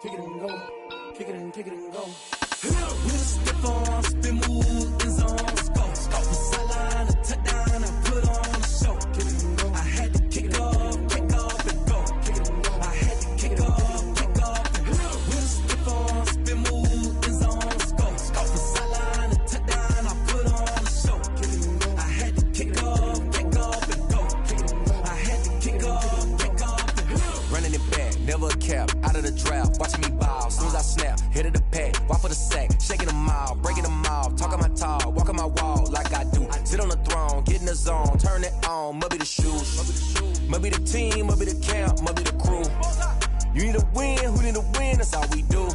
kick it and go, kick it and go. With a stiff on, spin move, in zone, scope. From sideline to touchdown, I put on a show. Kick it and go. I had to kick off and go. Kick it and go. I had to kick off and go. With a stiff on, spin move, in zone, scope. From sideline to touchdown, I put on a show. Kick it and go. I had to kick off and go. Kick it and go. I had to kick off and go. Running it back, never a cap, out of the draft, watching me ball. Soon as I snap, hit of the pack, walk for the sack, shaking them all, breaking them off, talking my talk, walking my wall like I do. Sit on the throne, get in the zone, turn it on, must be the shoes, must be the team, must be the camp, must be the crew. You need a win, who need a win, that's all we do.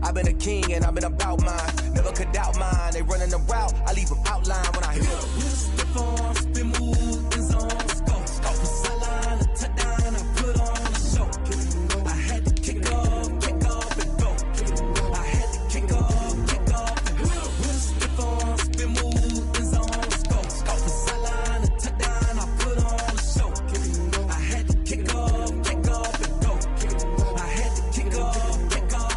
I've been a king and I've been about mine, never could doubt mine. They running the route, I leave them outline when I hit them. With a stiff on, spin move, in zone, scope. From sideline to touchdown, I put on a show. Kick it and go. I had to kick off and go. Kick it and go. I had to kick off and go. With a stiff on, spin move, in zone, scope. From sideline to touchdown, I put on a show. Kick it and go. I had to kick off and go. Kick it and go. I had to kick off and go.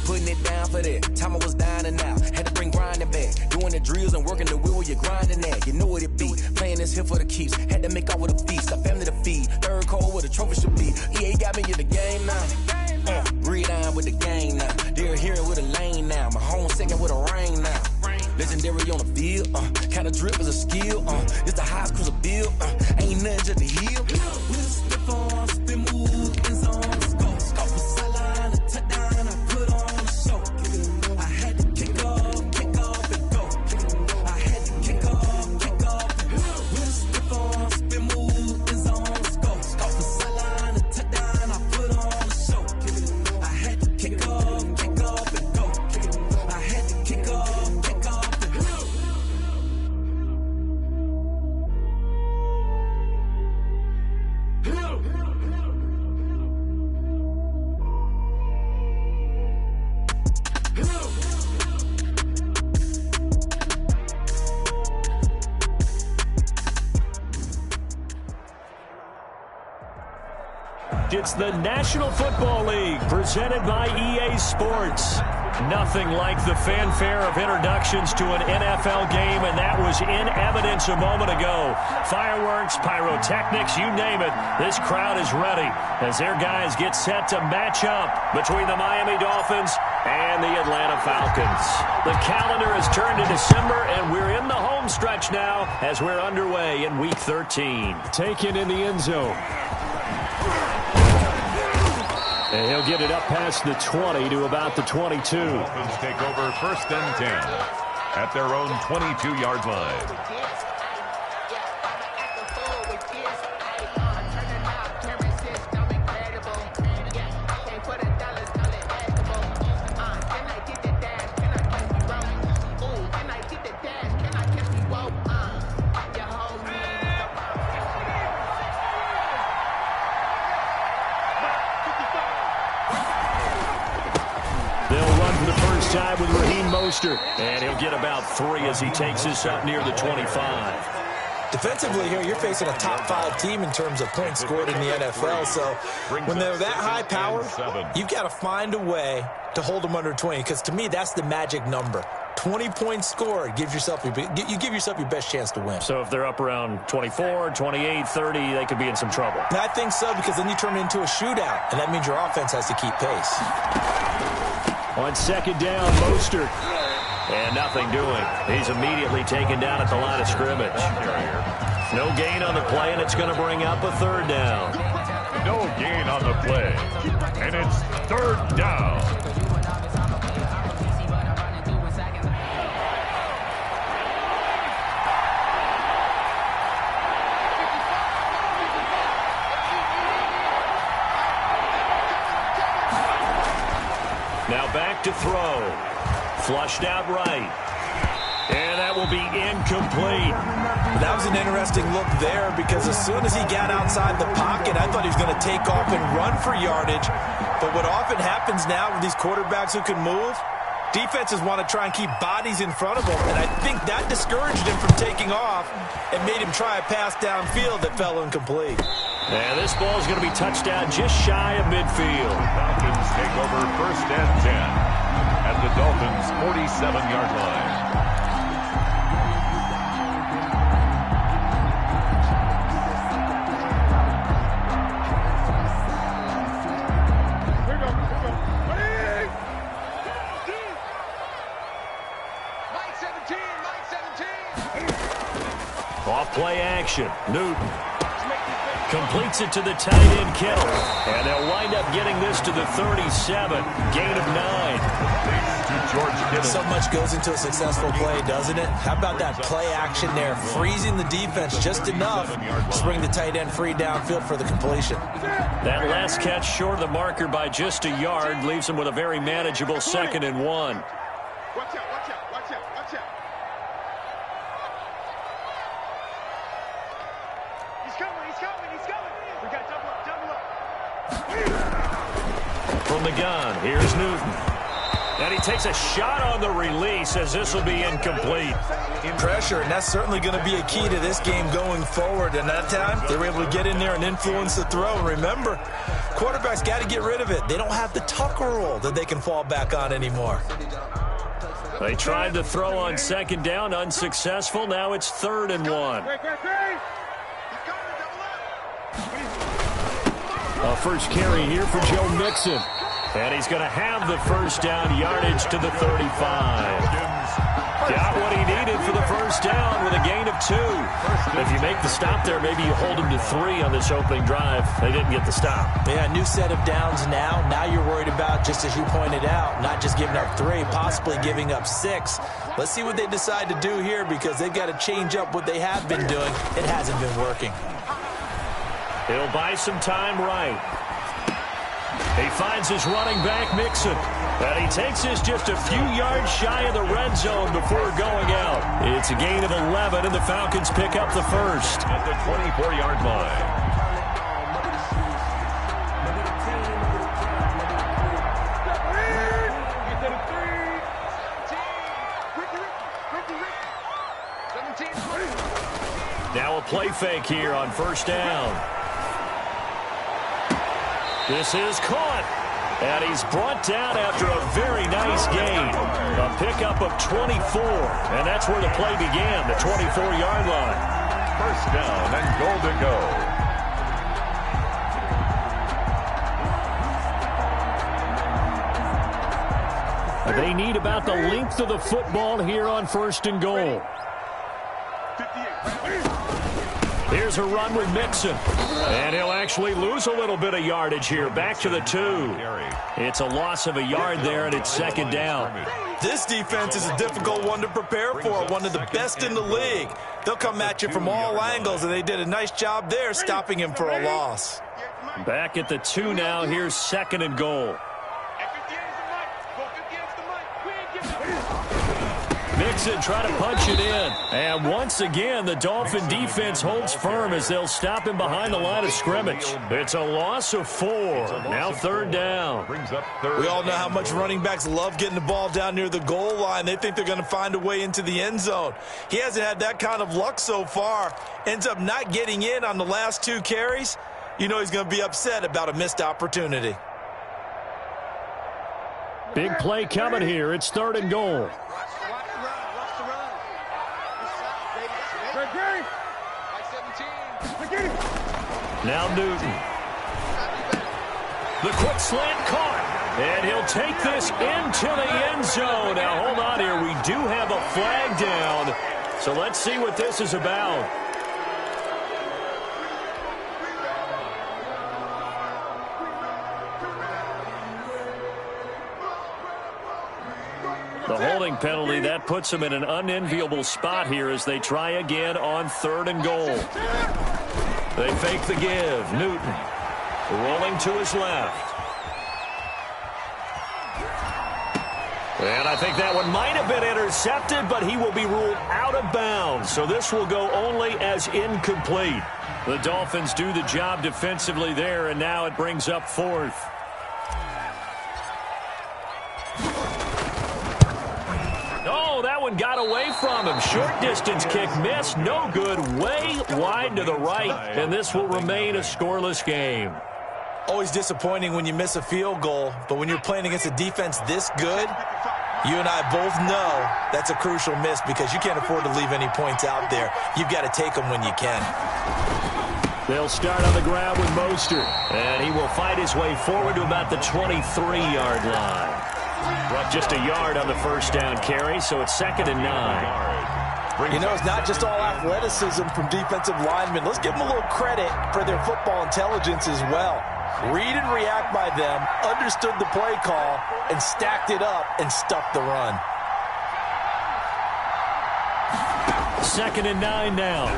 Putting it down for that, time I was down and out, had to bring grinding back, doing the drills and working the wheel where you're grinding at, you know what it be, playing this here for the keeps, had to make out with a feast, a family to feed, third cold where the trophy should be, EA got me in the game now, read on with the game now, they're hearing with a lane now, my home second with a rain now, legendary on the field, kind of drip is a skill, it's the highest cruiser bill, ain't nothing just to heal. With a stiff on, spin move, in zone, scope. From sideline to touchdown, I put on a show. Kick it and go. I had to kick off and go. Kick it and go. I had to kick off and go. With a stiff on, spin move, in zone, scope. From sideline to touchdown, I put on a show. Kick it and go. I had to kick off and go. Kick it and go. I had to kick off and go. It's the National Football League presented by EA Sports. Nothing like the fanfare of introductions to an NFL game, and that was in evidence a moment ago. Fireworks, pyrotechnics, you name it. This crowd is ready as their guys get set to match up between the Miami Dolphins and the Atlanta Falcons. The calendar has turned to December, and we're in the home stretch now as we're underway in Week 13. Taken in the end zone. And he'll get it up past the 20 to about the 22. Dolphins take over 1st and 10 at their own 22-yard line. Time with Raheem Mostert, and he'll get about 3 as he takes this up near the 25. Defensively here, you're facing a top-5 team in terms of points scored in the NFL, so when they're that high power, you've got to find a way to hold them under 20, because to me, that's the magic number. 20 points scored, you give yourself your best chance to win. So if they're up around 24, 28, 30, they could be in some trouble. And I think so, because then you turn it into a shootout, and that means your offense has to keep pace. On 2nd down, Mostert. And nothing doing. He's immediately taken down at the line of scrimmage. No gain on the play, and it's going to bring up a 3rd down. No gain on the play, and it's 3rd down. Now back to throw. Flushed out right. And that will be incomplete. That was an interesting look there, because as soon as he got outside the pocket, I thought he was going to take off and run for yardage. But what often happens now with these quarterbacks who can move, defenses want to try and keep bodies in front of them, and I think that discouraged him from taking off and made him try a pass downfield that fell incomplete. And this ball is going to be touched down just shy of midfield. Falcons take over 1st and 10 at the Dolphins' 47-yard line. Off-play action. Newton completes it to the tight end, Kittle. And they'll wind up getting this to the 37. Gain of 9. So much goes into a successful play, doesn't it? How about that play action there, freezing the defense just enough to bring the tight end free downfield for the completion. That last catch short of the marker by just a yard leaves him with a very manageable 2nd and 1. Watch out, watch out, watch out, watch out. He's coming, he's coming, he's coming. We got double up. From the gun, here's Newton. And he takes a shot on the release as this will be incomplete. Pressure, and that's certainly going to be a key to this game going forward. And that time, they were able to get in there and influence the throw. And remember, quarterbacks got to get rid of it. They don't have the Tucker rule that they can fall back on anymore. They tried to throw on 2nd down, unsuccessful. Now it's 3rd and 1. A first carry here for Joe Mixon. And he's going to have the 1st down, yardage to the 35. Got what he needed for the 1st down with a gain of 2. If you make the stop there, maybe you hold him to 3 on this opening drive. They didn't get the stop. Yeah, new set of downs now. Now you're worried about, just as you pointed out, not just giving up 3, possibly giving up 6. Let's see what they decide to do here, because they've got to change up what they have been doing. It hasn't been working. He'll buy some time right. He finds his running back, Mixon. And he takes this just a few yards shy of the red zone before going out. It's a gain of 11, and the Falcons pick up the 1st. At the 24-yard line. Now a play fake here on 1st down. This is caught, and he's brought down after a very nice gain. A pickup of 24, and that's where the play began, the 24-yard line. 1st down and goal to go. They need about the length of the football here on 1st and goal. Here's a run with Mixon. And he'll actually lose a little bit of yardage here. Back to the 2. It's a loss of a yard there, and it's 2nd down. This defense is a difficult one to prepare for, one of the best in the league. They'll come at you from all angles, and they did a nice job there stopping him for a loss. Back at the 2 now. Here's 2nd and goal. Mixon trying to punch it in. And once again, the Dolphin defense holds firm as they'll stop him behind the line of scrimmage. It's a loss of 4. Now 3rd down. We all know how much running backs love getting the ball down near the goal line. They think they're going to find a way into the end zone. He hasn't had that kind of luck so far. Ends up not getting in on the last 2 carries. You know he's going to be upset about a missed opportunity. Big play coming here. It's 3rd and goal. Now Newton. The quick slant caught. And he'll take this into the end zone. Now hold on here. We do have a flag down. So let's see what this is about. The holding penalty, that puts them in an unenviable spot here as they try again on 3rd and goal. They fake the give. Newton rolling to his left. And I think that one might have been intercepted, but he will be ruled out of bounds. So this will go only as incomplete. The Dolphins do the job defensively there, and now it brings up 4th. That one got away from him. Short distance kick missed. No good. Way wide to the right. And this will remain a scoreless game. Always disappointing when you miss a field goal, but when you're playing against a defense this good, you and I both know that's a crucial miss because you can't afford to leave any points out there. You've got to take them when you can. They'll start on the ground with Mostert, and he will fight his way forward to about the 23-yard line. Just a yard on the first down carry, so it's 2nd and 9. You know, it's not just all athleticism from defensive linemen. Let's give them a little credit for their football intelligence as well. Read and react by them, understood the play call, and stacked it up and stuck the run. 2nd and 9 now.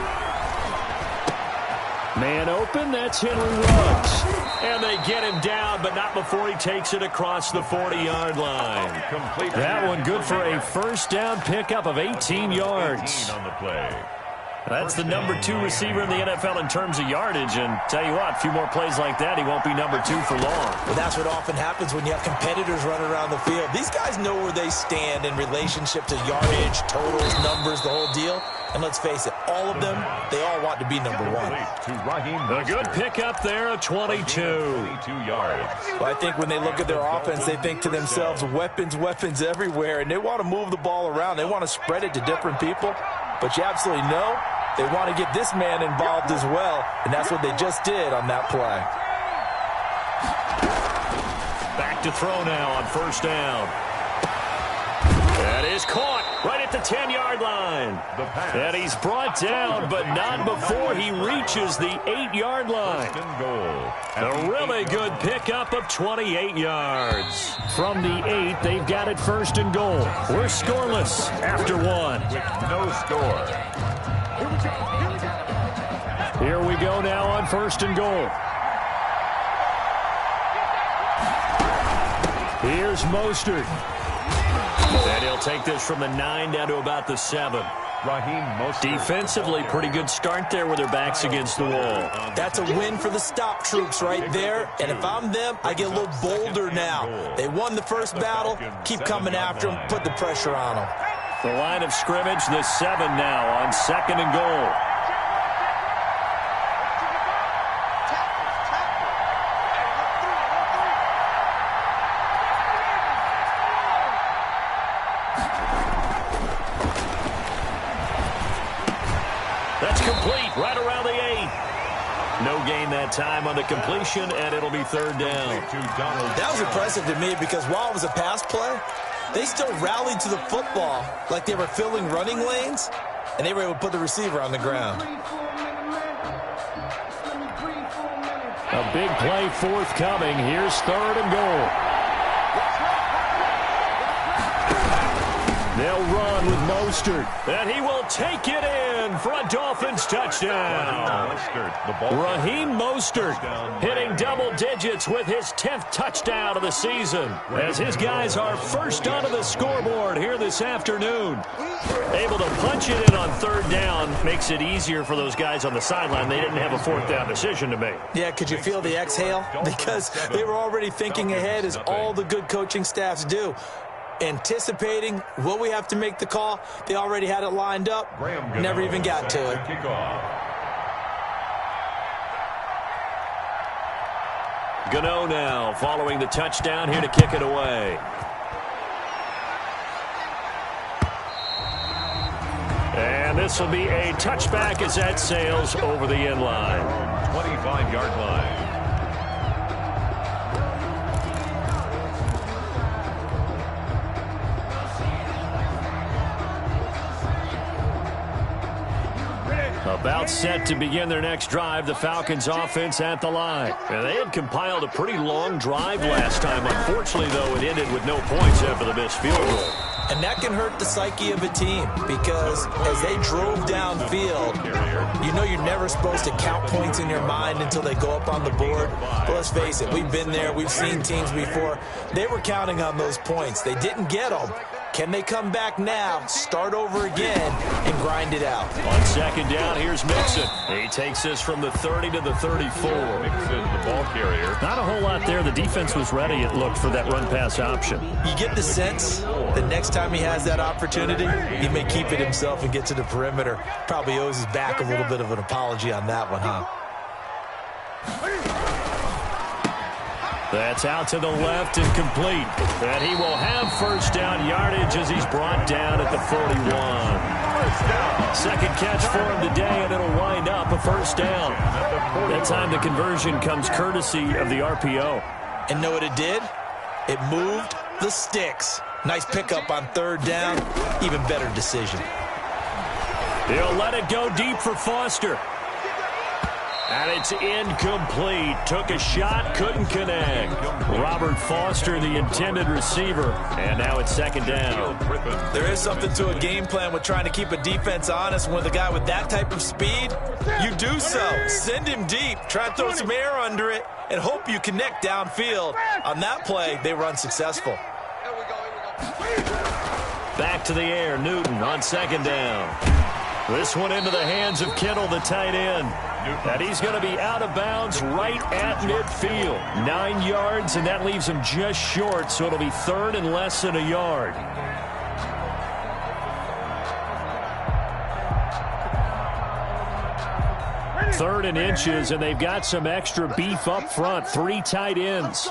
Man open, that's Henry Ruggs. And they get him down, but not before he takes it across the 40-yard line. That one good for a first down pickup of 18 yards. On the play. That's the number 2 receiver in the NFL in terms of yardage. And tell you what, a few more plays like that, he won't be number 2 for long. Well, that's what often happens when you have competitors running around the field. These guys know where they stand in relationship to yardage, totals, numbers, the whole deal. And let's face it, all of them, they all want to be number 1. A good pickup there, a 22. 22 yards. Well, I think when they look at their offense, they think to themselves, weapons, weapons everywhere, and they want to move the ball around. They want to spread it to different people. But you absolutely know they want to get this man involved as well, and that's what they just did on that play. Back to throw now on first down. That is caught right at the 10-yard line. And he's brought down, but not before he reaches the 8-yard line. A really good pickup of 28 yards. From the 8, they've got it 1st and goal. We're scoreless after 1. No score. Here we go now on 1st and goal. Here's Mostert. And he'll take this from the 9 down to about the 7. Defensively, pretty good start there with their backs against the wall. That's a win for the stop troops right there. And if I'm them, I get a little bolder now. They won the first battle. Keep coming after them. Put the pressure on them. The line of scrimmage, the 7 now on 2nd and goal. That's complete right around the 8. No gain that time on the completion, and it'll be 3rd down. That was impressive to me because while it was a pass play, they still rallied to the football like they were filling running lanes, and they were able to put the receiver on the ground. A big play forthcoming. Here's 3rd and goal. They'll run with Mostert, and he will take it in for a Dolphins touchdown. Raheem Mostert hitting double digits with his 10th touchdown of the season as his guys are first onto the scoreboard here this afternoon. Able to punch it in on 3rd down makes it easier for those guys on the sideline. They didn't have a 4th down decision to make. Yeah, could you feel the exhale? Because they were already thinking ahead as all the good coaching staffs do. Anticipating, will we have to make the call? They already had it lined up. Never even got to it. Gano now following the touchdown here to kick it away. And this will be a touchback as that sails over the end line. 25-yard line. About set to begin their next drive, the Falcons offense at the line. And they had compiled a pretty long drive last time. Unfortunately, though, it ended with no points after the missed field goal. And that can hurt the psyche of a team because as they drove downfield, you know you're never supposed to count points in your mind until they go up on the board. But let's face it, we've been there. We've seen teams before. They were counting on those points. They didn't get them. Can they come back now, start over again, and grind it out? On 2nd down, here's Mixon. He takes this from the 30 to the 34. Mixon, the ball carrier. Not a whole lot there. The defense was ready, it looked, for that run-pass option. You get the sense that next time he has that opportunity, he may keep it himself and get to the perimeter. Probably owes his back a little bit of an apology on that one, huh? That's out to the left and complete. And he will have first down yardage as he's brought down at the 41. Second catch for him today, and it'll wind up a first down. That time the conversion comes courtesy of the RPO. And know what it did? It moved the sticks. Nice pickup on third down. Even better decision. He'll let it go deep for Foster. And it's incomplete. Took a shot, couldn't connect. Robert Foster, the intended receiver. And now it's second down. There is something to a game plan with trying to keep a defense honest. When with a guy with that type of speed, you do so. Send him deep. Try to throw some air under it and hope you connect downfield. On that play, they were unsuccessful. Back to the air, Newton on second down. This one into the hands of Kittle, the tight end. And he's going to be out of bounds right at midfield. 9 yards, and that leaves him just short, so it'll be third and less than a yard. Third and inches, and they've got some extra beef up front. 3 tight ends.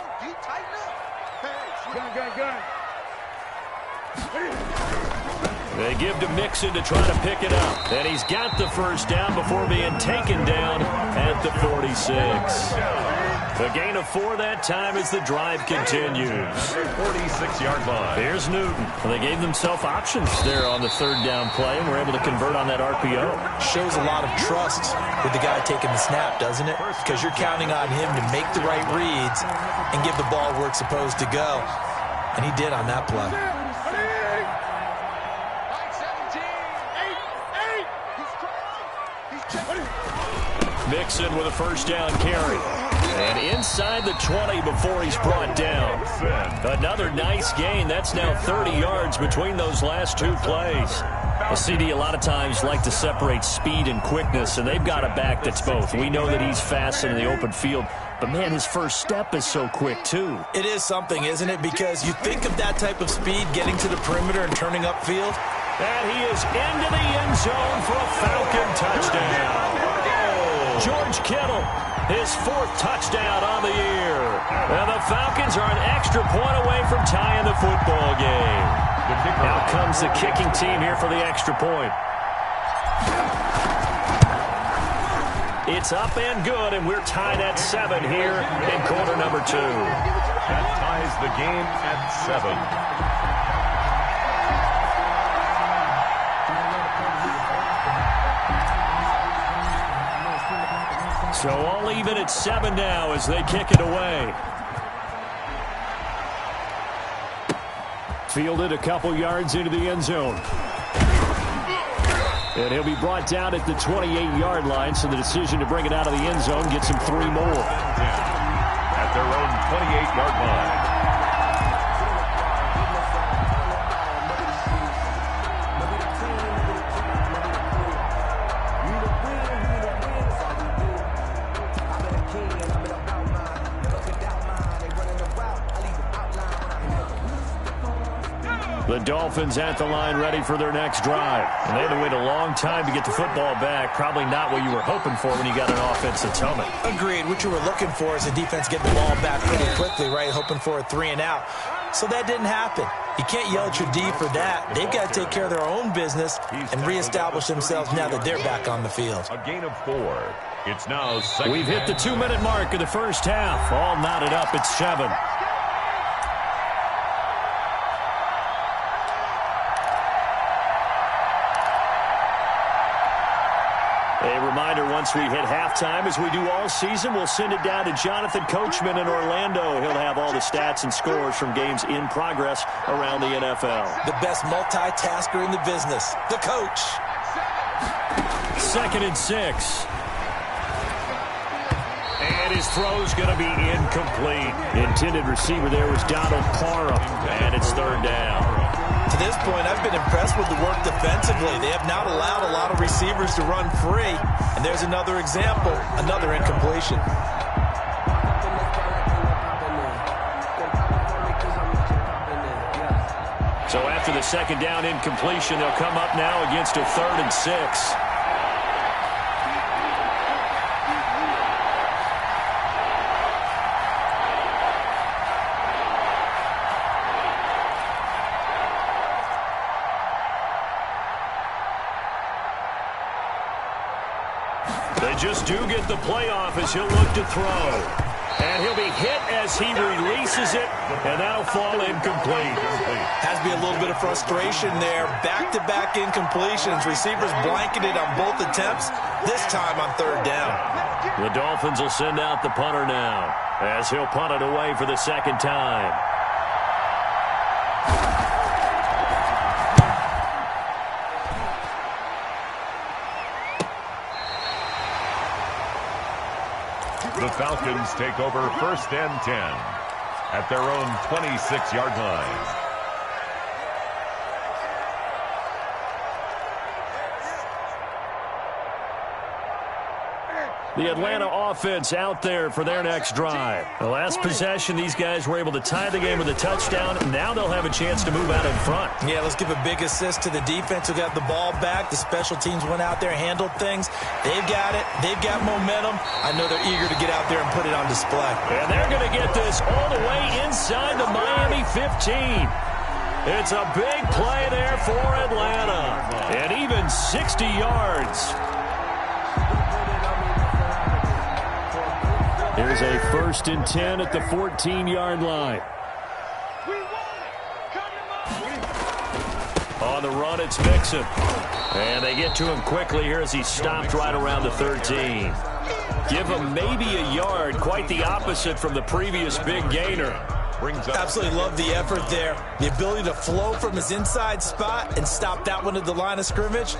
They give to Mixon to try to pick it up. And he's got the first down before being taken down at the 46. A gain of 4 that time as the drive continues. 46-yard line. Here's Newton. Well, they gave themselves options there on the third down play, and were able to convert on that RPO. Shows a lot of trust with the guy taking the snap, doesn't it? Because you're counting on him to make the right reads and give the ball where it's supposed to go. And he did on that play. Mixon with a first down carry. And inside the 20 before he's brought down. Another nice gain. That's now 30 yards between those last 2 plays. A CD a lot of times like to separate speed and quickness, and they've got a back that's both. We know that he's fast in the open field, but man, his first step is so quick too. It is something, isn't it? Because you think of that type of speed getting to the perimeter and turning upfield. And he is into the end zone for a Falcon touchdown. George Kittle, his 4th touchdown on the year. And the Falcons are an extra point away from tying the football game. Now comes the kicking team here for the extra point. It's up and good, and we're tied at 7 here in quarter number 2. That ties the game at 7. So all even at 7 now as they kick it away. Fielded a couple yards into the end zone. And he'll be brought down at the 28-yard line, so the decision to bring it out of the end zone gets him 3 more. At their own 28-yard line. The Dolphins at the line ready for their next drive. And they had to wait a long time to get the football back. Probably not what you were hoping for when you got an offensive tumble. Agreed. What you were looking for is the defense getting the ball back pretty quickly, right? Hoping for a 3 and out. So that didn't happen. You can't yell at your D for that. They've got to take care of their own business and reestablish themselves now that they're back on the field. A gain of 4. It's now second. We've hit the 2-minute mark of the first half. All knotted up at 7. A reminder, once we hit halftime, as we do all season, we'll send it down to Jonathan Coachman in Orlando. He'll have all the stats and scores from games in progress around the NFL. The best multitasker in the business, the coach. 2nd and 6. And his throw's going to be incomplete. The intended receiver there was Donald Parham, and it's 3rd down. To this point, I've been impressed with the work defensively. They have not allowed a lot of receivers to run free. And there's another example, another incompletion. So after the 2nd down incompletion, they'll come up now against a 3rd and 6. They just do get the playoff as he'll look to throw. And he'll be hit as he releases it, and that'll fall incomplete. Has to be a little bit of frustration there. Back-to-back incompletions. Receivers blanketed on both attempts, this time on third down. The Dolphins will send out the punter now as he'll punt it away for the second time. The Falcons take over 1st and 10 at their own 26-yard line. The Atlanta offense out there for their next drive. The last possession, these guys were able to tie the game with a touchdown. Now they'll have a chance to move out in front. Yeah, let's give a big assist to the defense who got the ball back. The special teams went out there, handled things. They've got it. They've got momentum. I know they're eager to get out there and put it on display. And they're going to get this all the way inside the Miami 15. It's a big play there for Atlanta. And even 60 yards. Here's a 1st and 10 at the 14-yard line. On the run, it's Mixon. And they get to him quickly here as he's stopped right around the 13. Give him maybe a yard, quite the opposite from the previous big gainer. Absolutely love the effort there. The ability to flow from his inside spot and stop that one at the line of scrimmage.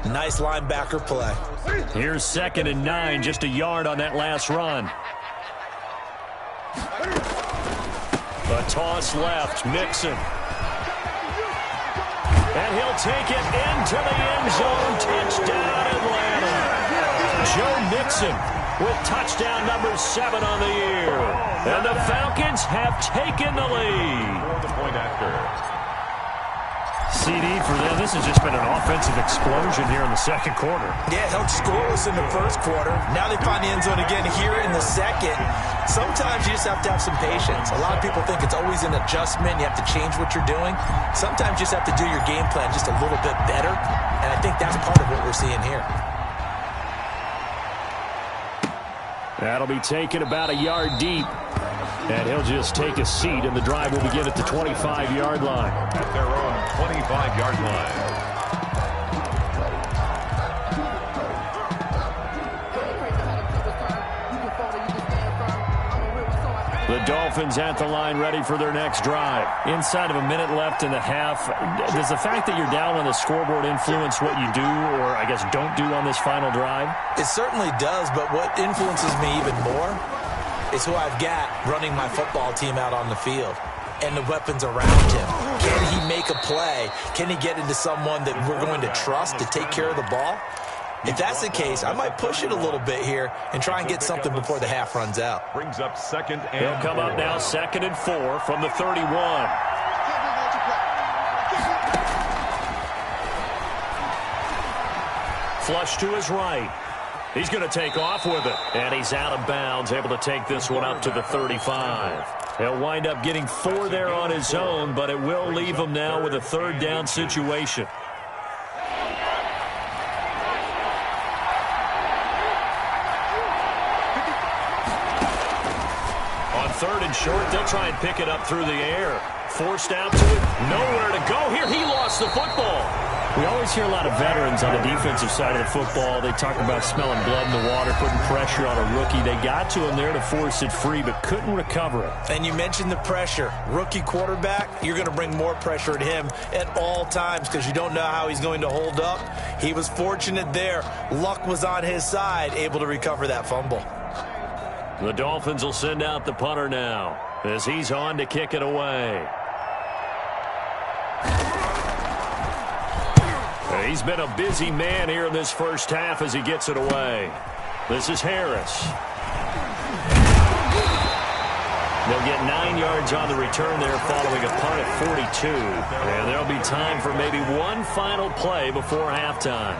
Nice linebacker play. Here's 2nd and 9, just a yard on that last run. A toss left, Mixon. And he'll take it into the end zone. Touchdown, Atlanta. Joe Mixon with touchdown number 7 on the year. And the Falcons have taken the lead. The point after. CD for them. This has just been an offensive explosion here in the second quarter. Yeah, held scoreless in the first quarter. Now they find the end zone again here in the second. Sometimes you just have to have some patience. A lot of people think it's always an adjustment. You have to change what you're doing. Sometimes you just have to do your game plan just a little bit better. And I think that's part of what we're seeing here. That'll be taken about a yard deep. And he'll just take a seat, and the drive will begin at the 25-yard line. At their own 25-yard line. The Dolphins at the line ready for their next drive. Inside of a minute left in the half, does the fact that you're down on the scoreboard influence what you do or, I guess, don't do on this final drive? It certainly does, but what influences me even more is who I've got running my football team out on the field and the weapons around him. Can he make a play? Can he get into someone that we're going to trust to take care of the ball? If that's the case, I might push it a little bit here and try and get something before the half runs out. Brings up 2nd and He'll come up now 2nd and 4 from the 31. Flush to his right. He's going to take off with it. And he's out of bounds, able to take this one up to the 35. He'll wind up getting 4 there on his own, but it will leave him now with a 3rd down situation. On 3rd and short, they'll try and pick it up through the air. Forced out to it. Nowhere to go here. He lost the football. We always hear a lot of veterans on the defensive side of the football. They talk about smelling blood in the water, putting pressure on a rookie. They got to him there to force it free, but couldn't recover it. And you mentioned the pressure. Rookie quarterback, you're going to bring more pressure at him at all times because you don't know how he's going to hold up. He was fortunate there. Luck was on his side, able to recover that fumble. The Dolphins will send out the punter now as he's on to kick it away. He's been a busy man here in this first half as he gets it away. This is Harris. They'll get 9 yards on the return there following a punt at 42. And there'll be time for maybe one final play before halftime.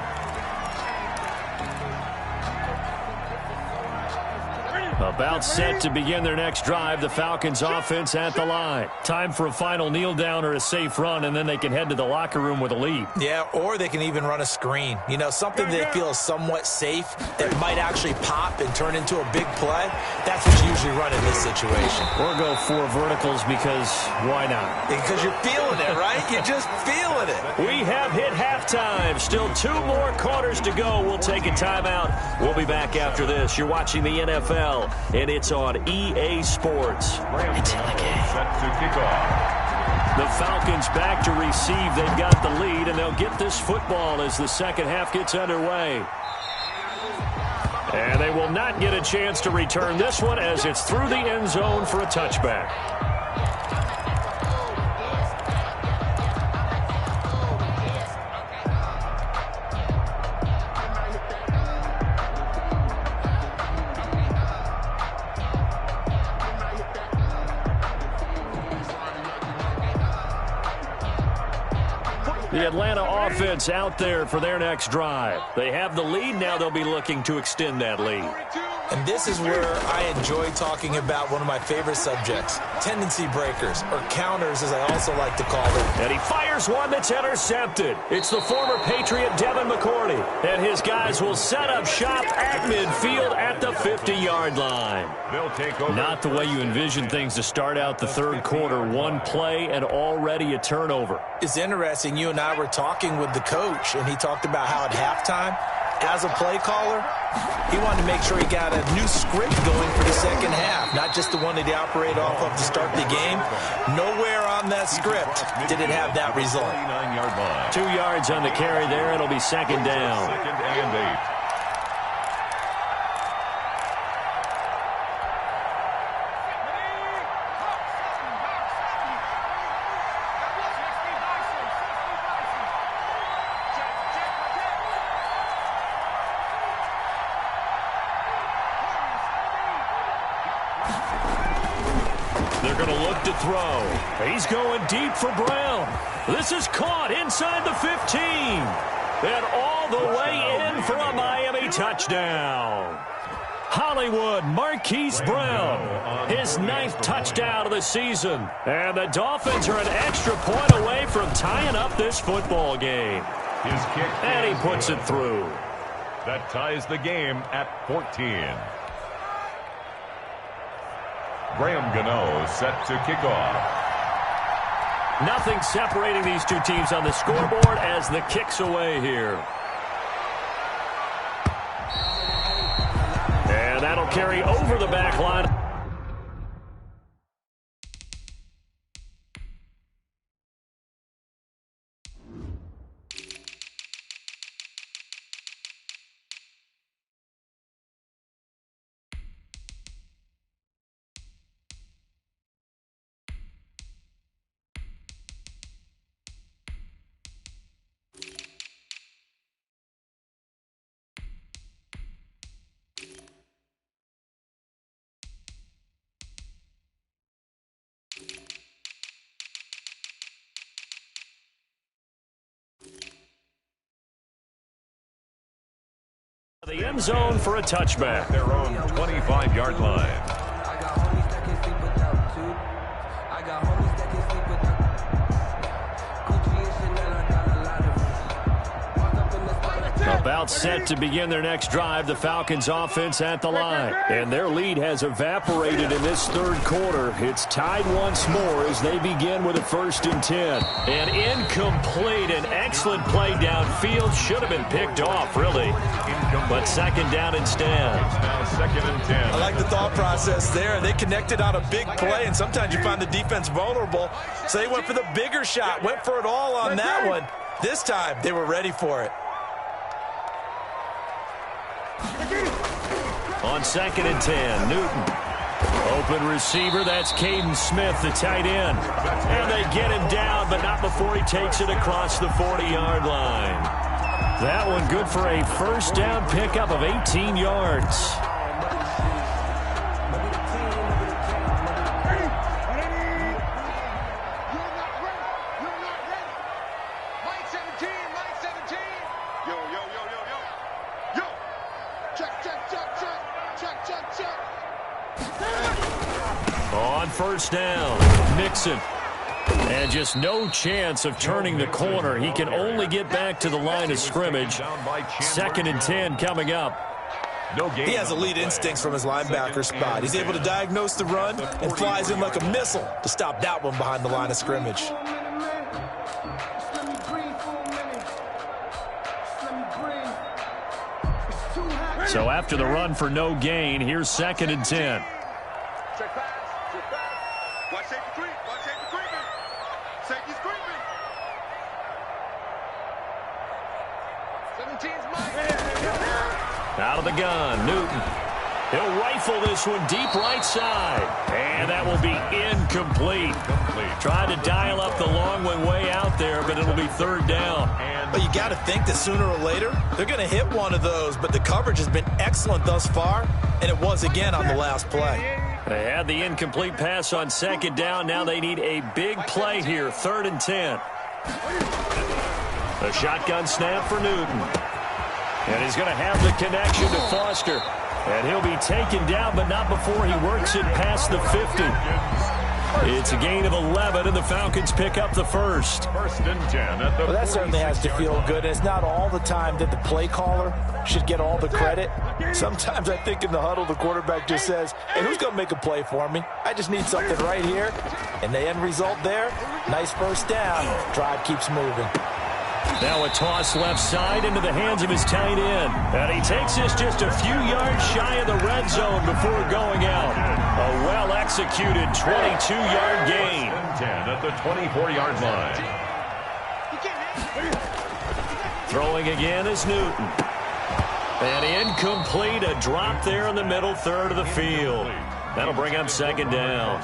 About set to begin their next drive, the Falcons offense at the line. Time for a final kneel down or a safe run, and then they can head to the locker room with a lead. Yeah, or they can even run a screen. You know, something they feel is somewhat safe that might actually pop and turn into a big play. That's what you usually run in this situation. Or go 4 verticals because why not? Because you're feeling it, right? You're just feeling it. We have hit halftime. Still 2 more quarters to go. We'll take a timeout. We'll be back after this. You're watching the NFL, and it's on EA Sports. Set to kick off. The Falcons back to receive. They've got the lead, and they'll get this football as the second half gets underway. And they will not get a chance to return this one as it's through the end zone for a touchback. The Atlanta offense out there for their next drive. They have the lead. Now they'll be looking to extend that lead. And this is where I enjoy talking about one of my favorite subjects, tendency breakers, or counters as I also like to call them. And he fires one that's intercepted. It's the former Patriot Devin McCourty. And his guys will set up shop at midfield at the 50-yard line. They'll take over. Not the way you envision things to start out the third quarter. One play and already a turnover. It's interesting. You and I were talking with the coach, and he talked about how at halftime, as a play caller, he wanted to make sure he got a new script going for the second half, not just the one that he operated off of to start the game. Nowhere on that script did it have that result. 39-yard line. 2 yards on the carry there. It'll be second down. Second and 8. They're going to look to throw. He's going deep for Brown. This is caught inside the 15. And all the way in for a Miami touchdown. Hollywood Marquise Brown, his 9th touchdown of the season. And the Dolphins are an extra point away from tying up this football game. His kick. And he puts it through. That ties the game at 14. Graham Gano set to kick off. Nothing separating these two teams on the scoreboard as the kick's away here. And that'll carry over the back line. The end zone for a touchback. Their own 25-yard line. I got homies that can sleep without two. I got homies that can sleep without Gucci and Chanel. I got a lot of walk up in the spot. About set to begin their next drive, the Falcons offense at the line. And their lead has evaporated in this third quarter. It's tied once more as they begin with a 1st and 10. An incomplete and excellent play downfield. Should have been picked off, really. But second down instead. Now 2nd and 10. I like the thought process there. They connected on a big play, and sometimes you find the defense vulnerable. So they went for the bigger shot, went for it all on that one. This time, they were ready for it. On 2nd and 10, Newton. Open receiver, that's Caden Smith, the tight end. And they get him down, but not before he takes it across the 40-yard line. That one good for a 1st down pickup of 18 yards. first down. Mixon. And just no chance of turning the corner. He can only get back to the line of scrimmage. 2nd and 10 coming up. He has elite instincts from his linebacker spot. He's able to diagnose the run and flies in like a missile to stop that one behind the line of scrimmage. So after the run for no gain, here's 2nd and 10. Check pass. Watch safety creep. Watch safety creeping. Safety's creeping. 17's Mike. Out of the gun, Newton. He'll rifle this one deep right side. And that will be incomplete. Trying to dial up the long one way out there, but it'll be 3rd down. But you got to think that sooner or later, they're going to hit one of those. But the coverage has been excellent thus far, and it was again on the last play. They had the incomplete pass on 2nd down. Now they need a big play here, 3rd and 10. A shotgun snap for Newton. And he's going to have the connection to Foster. And he'll be taken down, but not before he works it past the 50. It's a gain of 11, and the Falcons pick up the first. 1st and 10 at the Well, that certainly has to feel good. And it's not all the time that the play caller should get all the credit. Sometimes I think in the huddle, the quarterback just says, hey, who's going to make a play for me? I just need something right here. And the end result there, nice first down. Drive keeps moving. Now a toss left side into the hands of his tight end. And he takes this just a few yards shy of the red zone before going out. A well-executed 22-yard gain. 10 at the 24-yard line. Throwing again is Newton. And incomplete, a drop there in the middle third of the field. That'll bring up 2nd down.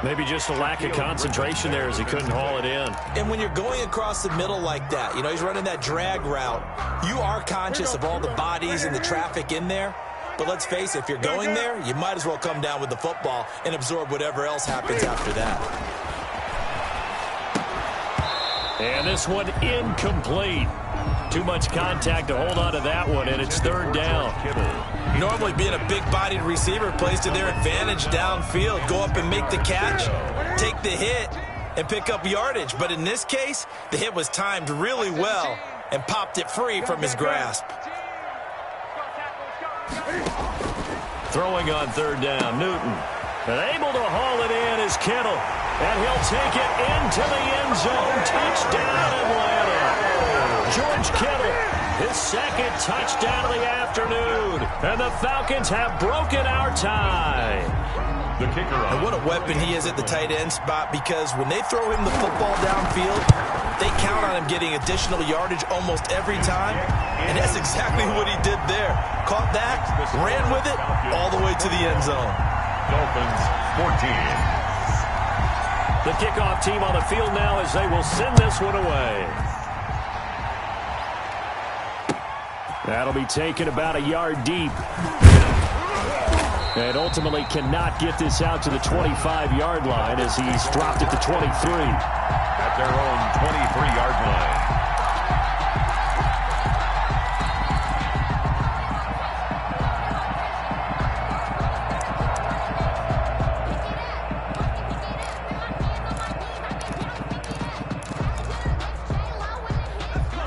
Maybe just a lack of concentration there as he couldn't haul it in. And when you're going across the middle like that, you know, he's running that drag route, you are conscious of all the bodies and the traffic in there. But let's face it, if you're going there, you might as well come down with the football and absorb whatever else happens after that. And this one incomplete. Too much contact to hold on to that one, and it's 3rd down. Normally being a big-bodied receiver plays to their advantage downfield. Go up and make the catch, take the hit, and pick up yardage. But in this case, the hit was timed really well and popped it free from his grasp. Throwing on 3rd down, Newton. And able to haul it in is Kittle. And he'll take it into the end zone. Touchdown, Atlanta. George Kittle, his 2nd touchdown of the afternoon. And the Falcons have broken our tie. The kicker on. And what a weapon he is at the tight end spot, because when they throw him the football downfield, they count on him getting additional yardage almost every time. And that's exactly what he did there. Caught that, ran with it, all the way to the end zone. Dolphins 14. The kickoff team on the field now as they will send this one away. That'll be taken about a yard deep. And ultimately cannot get this out to the 25-yard line as he's dropped at the 23. At their own 23-yard line.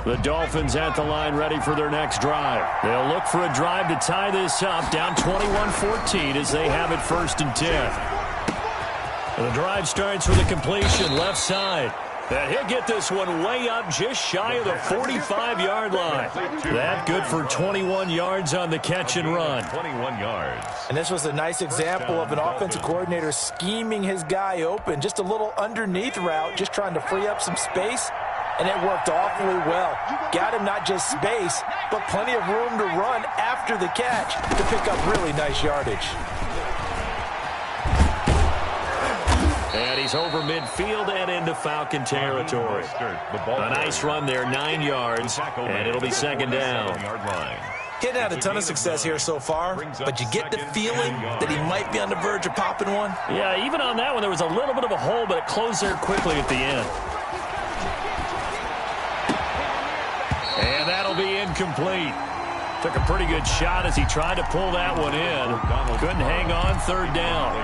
The Dolphins at the line ready for their next drive. They'll look for a drive to tie this up, down 21-14 as they have it 1st and 10. The drive starts with a completion left side. And he'll get this one way up just shy of the 45-yard line. That good for 21 yards on the catch and run. 21 yards. And this was a nice example of an offensive coordinator scheming his guy open. Just a little underneath route, just trying to free up some space. And it worked awfully well. Got him not just space, but plenty of room to run after the catch to pick up really nice yardage. And he's over midfield and into Falcon territory. A nice run there, 9 yards, and it'll be 2nd down. He hadn't had a ton of success here so far, but you get the feeling that he might be on the verge of popping one. Yeah, even on that one, there was a little bit of a hole, but it closed there quickly at the end. And that'll be incomplete. Took a pretty good shot as he tried to pull that one in. Couldn't hang on 3rd down.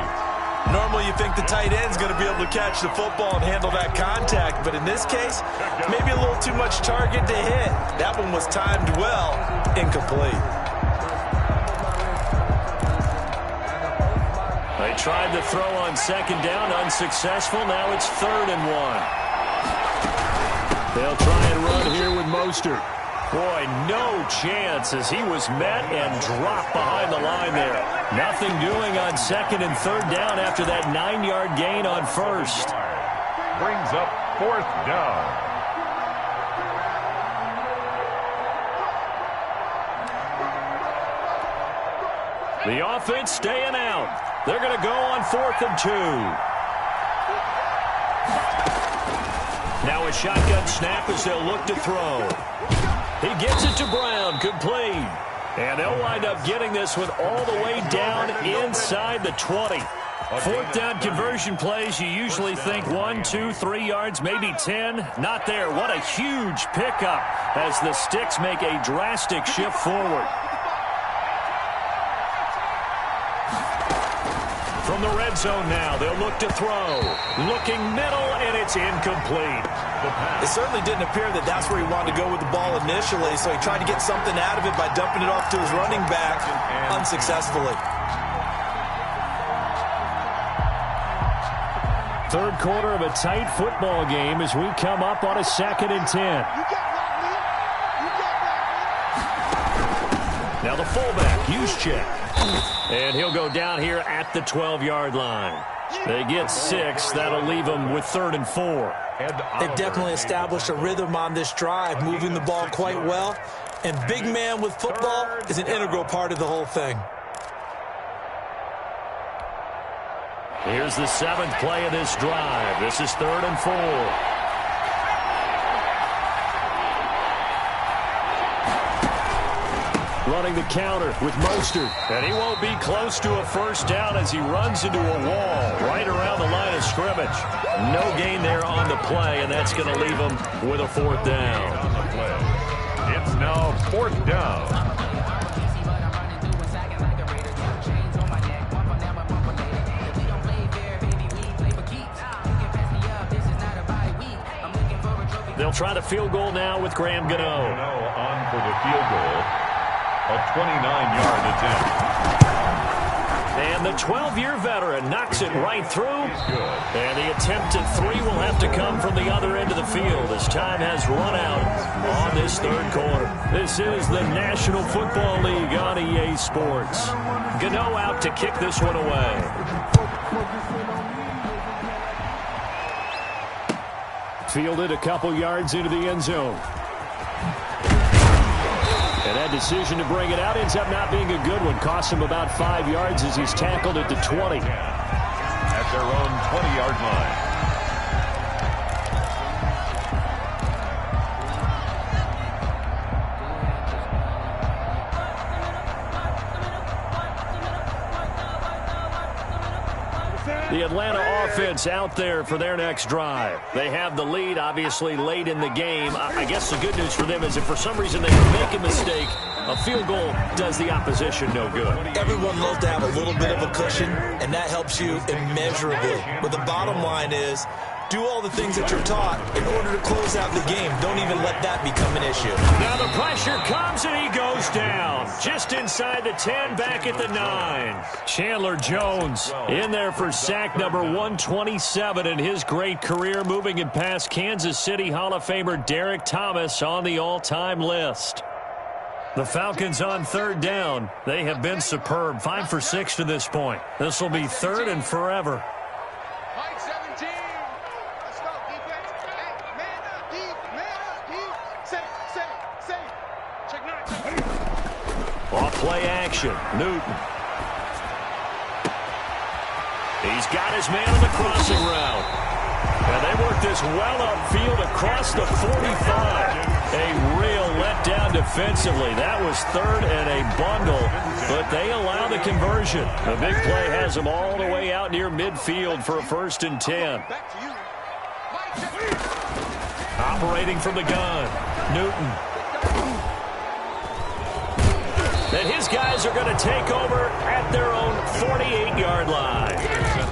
Normally you think the tight end's going to be able to catch the football and handle that contact, but in this case, maybe a little too much target to hit. That one was timed well, incomplete. They tried to throw on second down, unsuccessful. Now it's 3rd and 1. They'll try and run here with Mostert. Boy, no chance as he was met and dropped behind the line there. Nothing doing on 2nd and 3rd down after that 9-yard gain on 1st. Brings up 4th down. The offense staying out. They're going to go on 4th and 2. Now a shotgun snap as they'll look to throw. He gets it to Brown, complete. And they'll wind up getting this one all the way down inside the 20. 4th down conversion plays, you usually think 1, 2, 3 yards, maybe 10. Not there. What a huge pickup as the Sticks make a drastic shift forward. From the red zone now, they'll look to throw. Looking middle, and it's incomplete. It certainly didn't appear that that's where he wanted to go with the ball initially, so he tried to get something out of it by dumping it off to his running back unsuccessfully. 3rd quarter of a tight football game as we come up on a 2nd and 10. Now the fullback, Juszczyk. And he'll go down here at the 12-yard line. They get 6. That'll leave them with 3rd and 4. They've definitely established a rhythm on this drive, moving the ball quite well. And big man with football is an integral part of the whole thing. Here's the 7th play of this drive. This is 3rd and 4. Running the counter with Mostert. And he won't be close to a 1st down as he runs into a wall right around the line of scrimmage. No gain there on the play, and that's going to leave him with a 4th down. It's now 4th down. They'll try the field goal now with Graham Gano. On for the field goal. A 29-yard attempt. And the 12-year veteran knocks it right through. And the attempt at 3 will have to come from the other end of the field as time has run out on this 3rd quarter. This is the National Football League on EA Sports. Gano out to kick this one away. Fielded a couple yards into the end zone. And that decision to bring it out ends up not being a good one. Costs him about 5 yards as he's tackled at the 20. At their own 20-yard line. The Atlanta offense out there for their next drive. They have the lead, obviously, late in the game. I guess the good news for them is if for some reason they make a mistake, a field goal does the opposition no good. Everyone loves to have a little bit of a cushion, and that helps you immeasurably. But the bottom line is, do all the things that you're taught in order to close out the game. Don't even let that become an issue. Now the pressure comes and he goes down. Just inside the 10, back at the 9. Chandler Jones in there for sack number 127 in his great career, moving it past Kansas City Hall of Famer Derek Thomas on the all-time list. The Falcons on 3rd down. They have been superb. 5 for 6 to this point. This will be 3rd and forever. Off play action. Newton. He's got his man on the crossing route. And they work this well upfield across the 45. A real letdown defensively. That was 3rd and a bundle, but they allow the conversion. The big play has them all the way out near midfield for a 1st and 10. Operating from the gun. Newton. And his guys are going to take over at their own 48-yard line.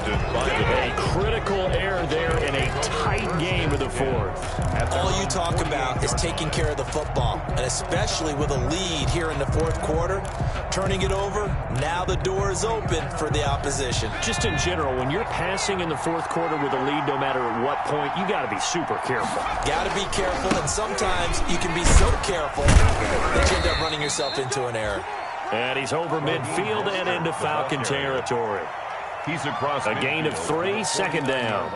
intercepted by the A critical error there in a tight game of the fourth. All you talk about is taking care of the football, and especially with a lead here in the fourth quarter, turning it over, now the door is open for the opposition. Just in general, when you're passing in the fourth quarter with a lead, no matter at what point, you got to be super careful. Got to be careful, and sometimes you can be so careful that you end up running yourself into an error. And he's over midfield and into Falcon territory. He's across a gain of 3, second down.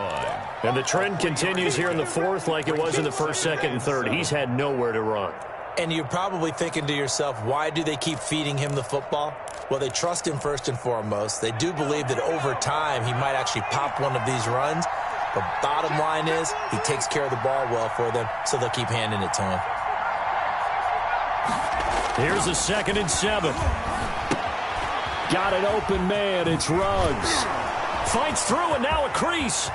And the trend continues here in the fourth like it was in the first, second, and third. He's had nowhere to run. And you're probably thinking to yourself, why do they keep feeding him the football? Well, they trust him first and foremost. They do believe that over time he might actually pop one of these runs. But bottom line is he takes care of the ball well for them, so they'll keep handing it to him. Here's a 2nd and 7. Got an open man. It's Ruggs. Fights through and now a crease.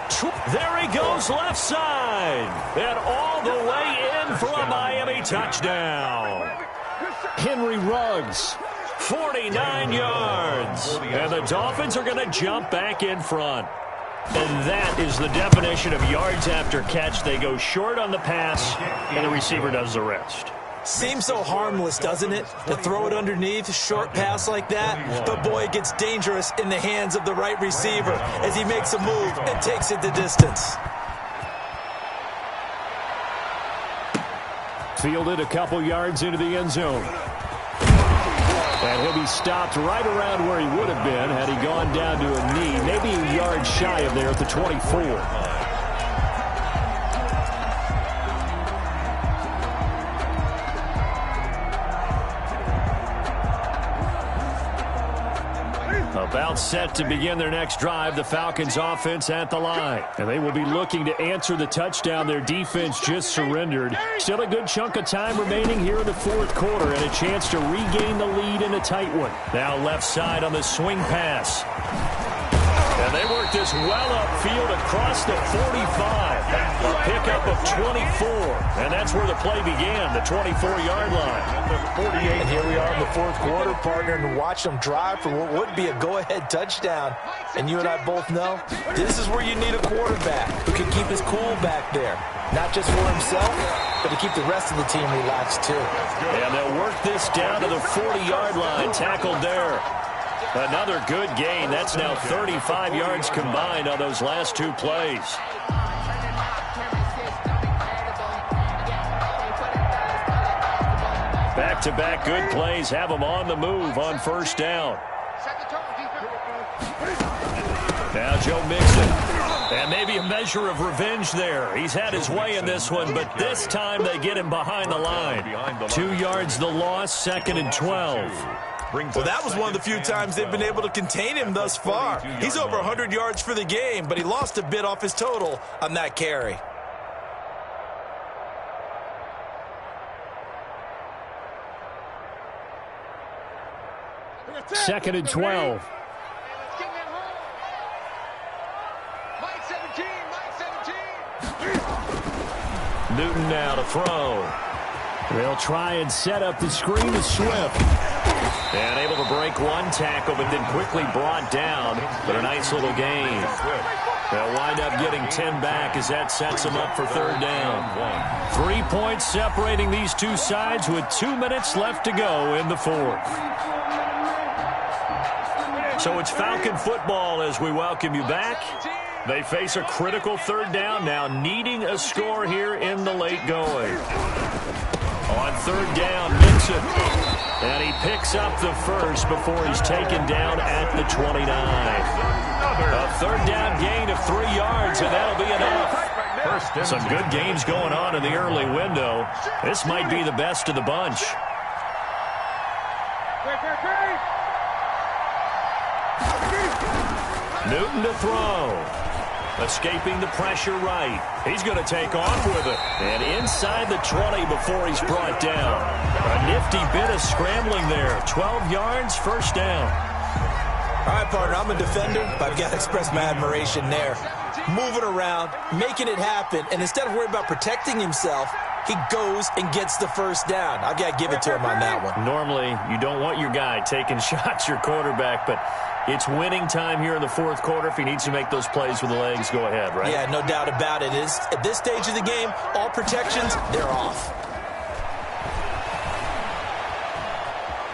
There he goes left side. And all the way in for a Miami touchdown. Henry Ruggs, 49 yards. And the Dolphins are going to jump back in front. And that is the definition of yards after catch. They go short on the pass, and the receiver does the rest. Seems so harmless, doesn't it? To throw it underneath, short pass like that. But boy, it gets dangerous in the hands of the right receiver as he makes a move and takes it the distance. Fielded a couple yards into the end zone. And he'll be stopped right around where he would have been had he gone down to a knee, maybe a yard shy of there at the 24. About set to begin their next drive, the Falcons offense at the line. And they will be looking to answer the touchdown their defense just surrendered. Still a good chunk of time remaining here in the fourth quarter and a chance to regain the lead in a tight one. Now left side on the swing pass. And they work this well upfield across the 45. A pickup of 24. And that's where the play began, the 24-yard line. And here we are in the fourth quarter, partner, and watch them drive for what would be a go-ahead touchdown. And you and I both know this is where you need a quarterback who can keep his cool back there. Not just for himself, but to keep the rest of the team relaxed too. And they'll work this down to the 40-yard line, tackled there. Another good gain. That's now 35 yards combined on those last two plays. Back-to-back good plays have them on the move on first down. Now Joe Mixon. And maybe a measure of revenge there. He's had his way in this one, but this time they get him behind the line. 2 yards the loss, 2nd and 12. Well, that was one of the few times they've been able to contain him thus far. He's over 100 yards for the game, but he lost a bit off his total on that carry. Second and 12. Newton now to throw. They'll try and set up the screen to Swift. And able to break one tackle, but then quickly brought down. But a nice little gain. They'll wind up getting 10 back as that sets them up for third down. 3 points separating these two sides with 2 minutes left to go in the fourth. So it's Falcon football as we welcome you back. They face a critical third down now, needing a score here in the late going. On third down, Mixon. And he picks up the first before he's taken down at the 29. A third down gain of 3 yards, and that'll be enough. Some good games going on in the early window. This might be the best of the bunch. Newton to throw. Escaping the pressure right. He's going to take off with it. And inside the 20 before he's brought down. A nifty bit of scrambling there. 12 yards, first down. All right, partner, I'm a defender, but I've got to express my admiration there. Moving around, making it happen, and instead of worrying about protecting himself, he goes and gets the first down. I've got to give it to him on that one. Normally, you don't want your guy taking shots, your quarterback, but It's winning time here in the fourth quarter. If he needs to make those plays with the legs, go ahead, right? Yeah, no doubt about it. At this stage of the game, all protections, they're off.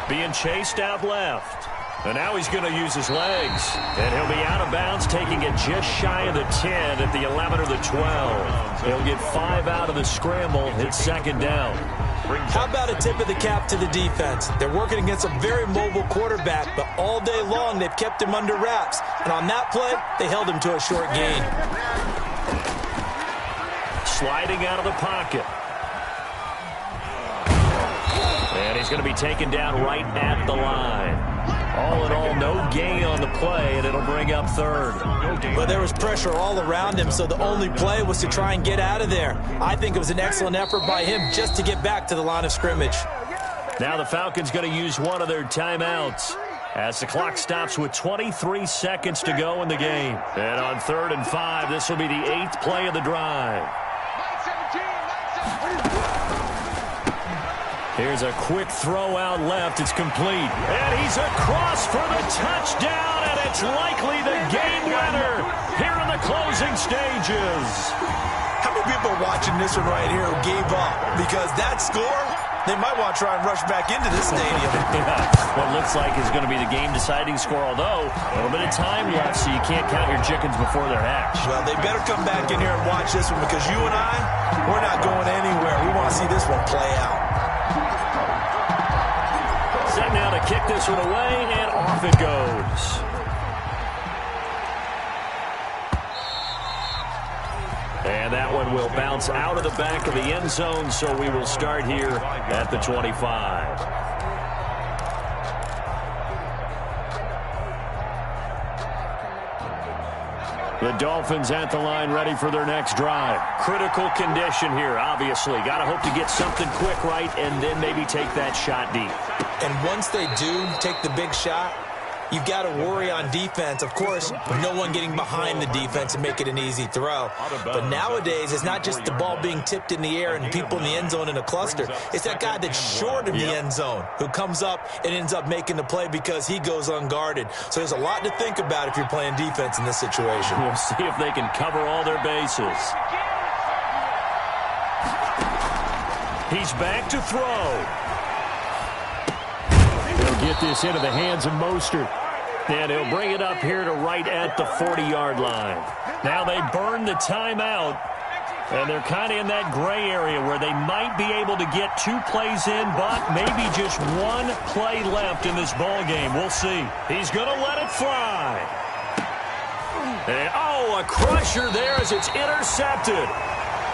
Being chased out left. And now he's going to use his legs. And he'll be out of bounds, taking it just shy of the 10 at the 11 or the 12. He'll get 5 out of the scramble. It's second down. How about a tip of the cap to the defense? They're working against a very mobile quarterback, but all day long they've kept him under wraps. And on that play, they held him to a short gain. Sliding out of the pocket. And he's going to be taken down right at the line. All in all, no gain on the play, and it'll bring up third. Well, there was pressure all around him, so the only play was to try and get out of there. I think it was an excellent effort by him just to get back to the line of scrimmage. Now the Falcons going to use one of their timeouts as the clock stops with 23 seconds to go in the game. And on 3rd and 5, this will be the 8th play of the drive. Here's a quick throw out left. It's complete. And he's across for the touchdown, and it's likely the game winner here in the closing stages. How many people are watching this one right here who gave up? Because that score, they might want to try and rush back into this stadium. Yeah, what looks like is going to be the game-deciding score, although a little bit of time left, so you can't count your chickens before they're hatched. Well, they better come back in here and watch this one, because you and I, we're not going anywhere. We want to see this one play out. Set now to kick this one away, and off it goes. And that one will bounce out of the back of the end zone, so we will start here at the 25. The Dolphins at the line, ready for their next drive. Critical condition here, obviously. Got to hope to get something quick right and then maybe take that shot deep. And once they do take the big shot, you've got to worry on defense. Of course, no one getting behind the defense and make it an easy throw. But nowadays, it's not just the ball being tipped in the air and people in the end zone in a cluster. It's that guy that's short of the end zone who comes up and ends up making the play because he goes unguarded. So there's a lot to think about if you're playing defense in this situation. We'll see if they can cover all their bases. He's back to throw. He'll get this into the hands of Mostert. And he'll bring it up here to right at the 40-yard line. Now they burn the timeout, and they're kind of in that gray area where they might be able to get 2 plays in, but maybe just 1 play left in this ball game. We'll see. He's going to let it fly. And, a crusher there as it's intercepted.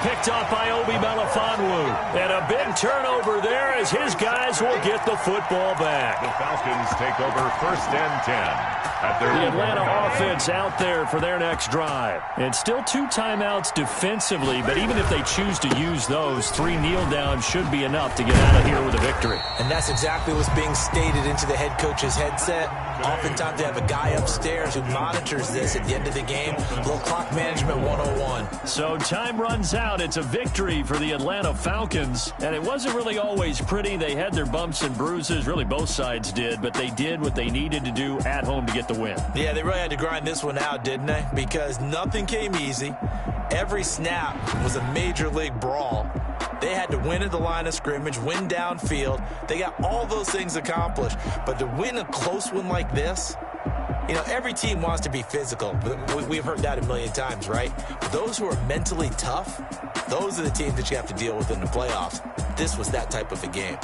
Picked up by Obi Melifonwu. And a big turnover there as his guys will get the football back. The Falcons take over 1st and 10. The Atlanta offense out there for their next drive. And still 2 timeouts defensively, but even if they choose to use those, 3 kneel downs should be enough to get out of here with a victory. And that's exactly what's being stated into the head coach's headset. Oftentimes they have a guy upstairs who monitors this at the end of the game. A little clock management 101. So time runs out. It's a victory for the Atlanta Falcons. And it wasn't really always pretty. They had their bumps and bruises. Really, both sides did. But they did what they needed to do at home to get the win. Yeah, they really had to grind this one out, didn't they? Because nothing came easy. Every snap was a major league brawl. They had to win at the line of scrimmage, win downfield. They got all those things accomplished. But to win a close one like this, you know, every team wants to be physical. We've heard that a million times, right? But those who are mentally tough, those are the teams that you have to deal with in the playoffs. This was that type of a game.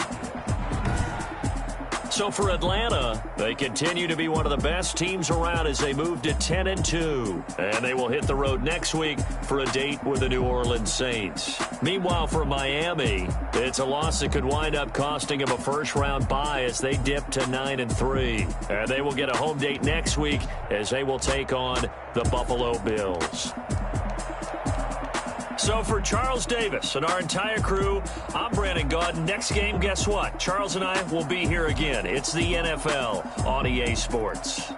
So for Atlanta, they continue to be one of the best teams around as they move to 10-2. And they will hit the road next week for a date with the New Orleans Saints. Meanwhile, for Miami, it's a loss that could wind up costing them a first-round bye as they dip to 9-3. And they will get a home date next week as they will take on the Buffalo Bills. So for Charles Davis and our entire crew, I'm Brandon Gaudin. Next game, guess what? Charles and I will be here again. It's the NFL on EA Sports.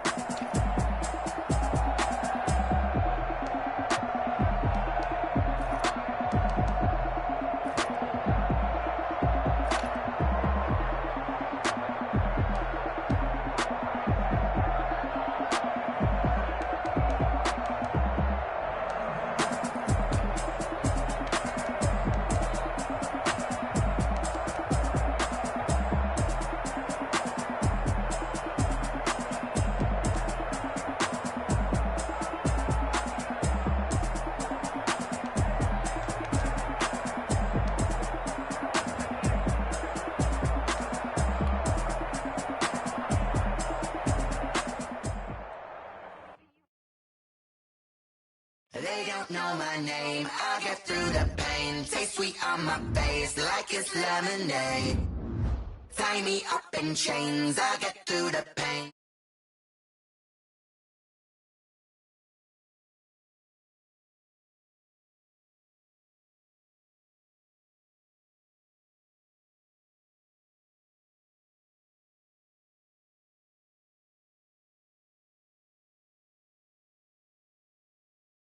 don't know my name. I'll get through the pain. Taste sweet on my face like it's lemonade. Tie me up in chains, I'll get through the pain.